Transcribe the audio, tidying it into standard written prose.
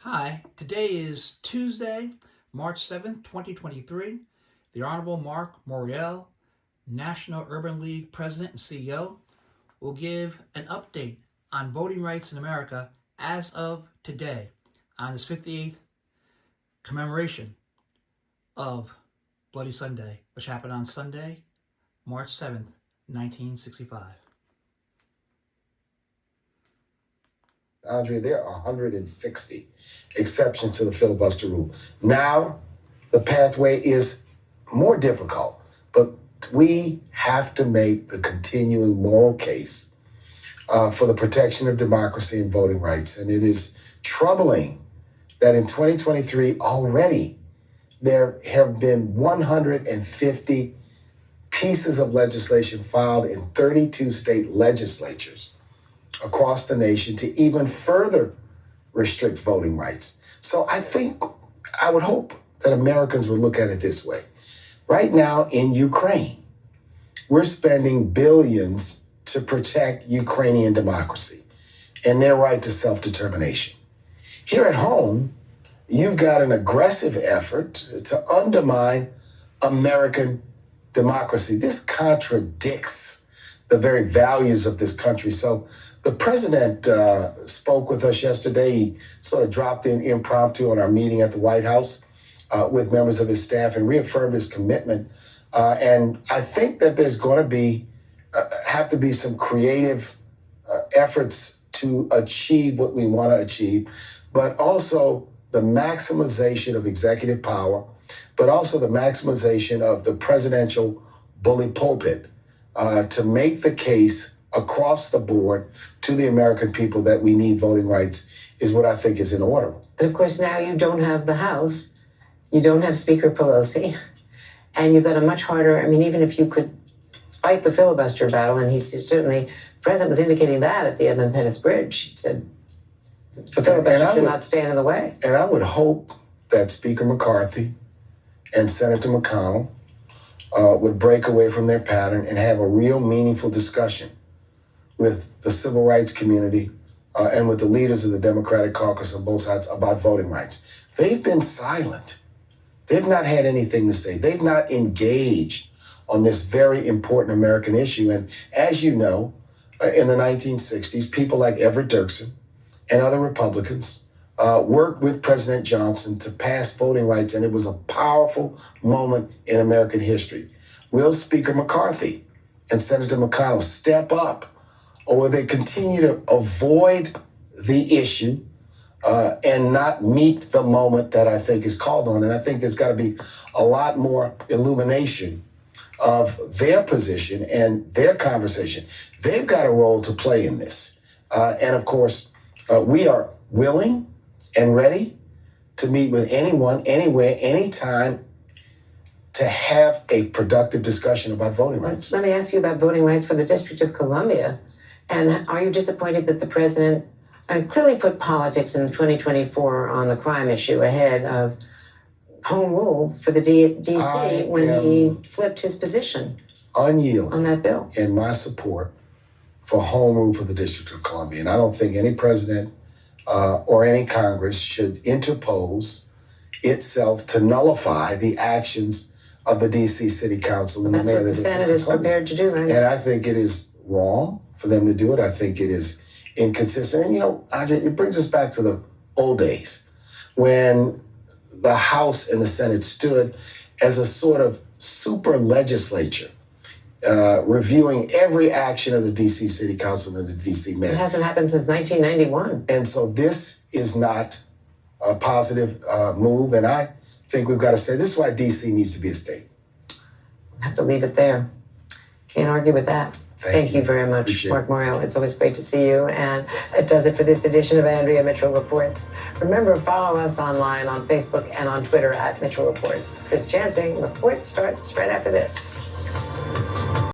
Hi, today is Tuesday, March 7th, 2023. The Honorable Mark Morial, National Urban League President and CEO, will give an update on voting rights in America as of today on his 58th commemoration of Bloody Sunday, which happened on Sunday, March 7th, 1965. Andre, there are 160 exceptions to the filibuster rule. Now, the pathway is more difficult, but we have to make the continuing moral case for the protection of democracy and voting rights. And it is troubling that in 2023 already there have been 150 pieces of legislation filed in 32 state legislatures across the nation to even further restrict voting rights. So I would hope that Americans would look at it this way. Right now in Ukraine, we're spending billions to protect Ukrainian democracy and their right to self-determination. Here at home, you've got an aggressive effort to undermine American democracy. This contradicts the very values of this country. So the president spoke with us yesterday. He sort of dropped in impromptu on our meeting at the White House with members of his staff and reaffirmed his commitment. And I think that there's going to have to be some creative efforts to achieve what we want to achieve, but also the maximization of executive power, but also the maximization of the presidential bully pulpit to make the case across the board to the American people that we need voting rights is what I think is in order. And of course, now you don't have the House, you don't have Speaker Pelosi, and you've got a much harder, even if you could fight the filibuster battle, and the president was indicating that at the Edmund Pettus Bridge. He said the filibuster should not stand in the way. And I would hope that Speaker McCarthy and Senator McConnell would break away from their pattern and have a real meaningful discussion with the civil rights community and with the leaders of the Democratic caucus on both sides about voting rights. They've been silent. They've not had anything to say. They've not engaged on this very important American issue. And as you know, in the 1960s, people like Everett Dirksen and other Republicans worked with President Johnson to pass voting rights, and it was a powerful moment in American history. Will Speaker McCarthy and Senator McConnell step up, or will they continue to avoid the issue and not meet the moment that I think is called on? And I think there's got to be a lot more illumination of their position and their conversation. They've got a role to play in this. And of course, we are willing and ready to meet with anyone, anywhere, anytime to have a productive discussion about voting rights. Let me ask you about voting rights for the District of Columbia. And are you disappointed that the president clearly put politics in 2024 on the crime issue ahead of home rule for the DC when he flipped his position unyielding on that bill? In my support for home rule for the District of Columbia. And I don't think any president or any Congress should interpose itself to nullify the actions of the DC City Council. And that's what the Senate is prepared to do right now. And I think it is wrong for them to do it. I think it is inconsistent. And, Andre, it brings us back to the old days when the House and the Senate stood as a sort of super legislature, reviewing every action of the DC City Council and the DC Mayor. It hasn't happened since 1991. And so this is not a positive move. And I think we've got to say this is why DC needs to be a state. We'll have to leave it there. Can't argue with that. Thank you very much, Appreciate Mark Morial. It's always great to see you. And that does it for this edition of Andrea Mitchell Reports. Remember, follow us online on Facebook and on Twitter at Mitchell Reports. Chris Chansing, Report starts right after this.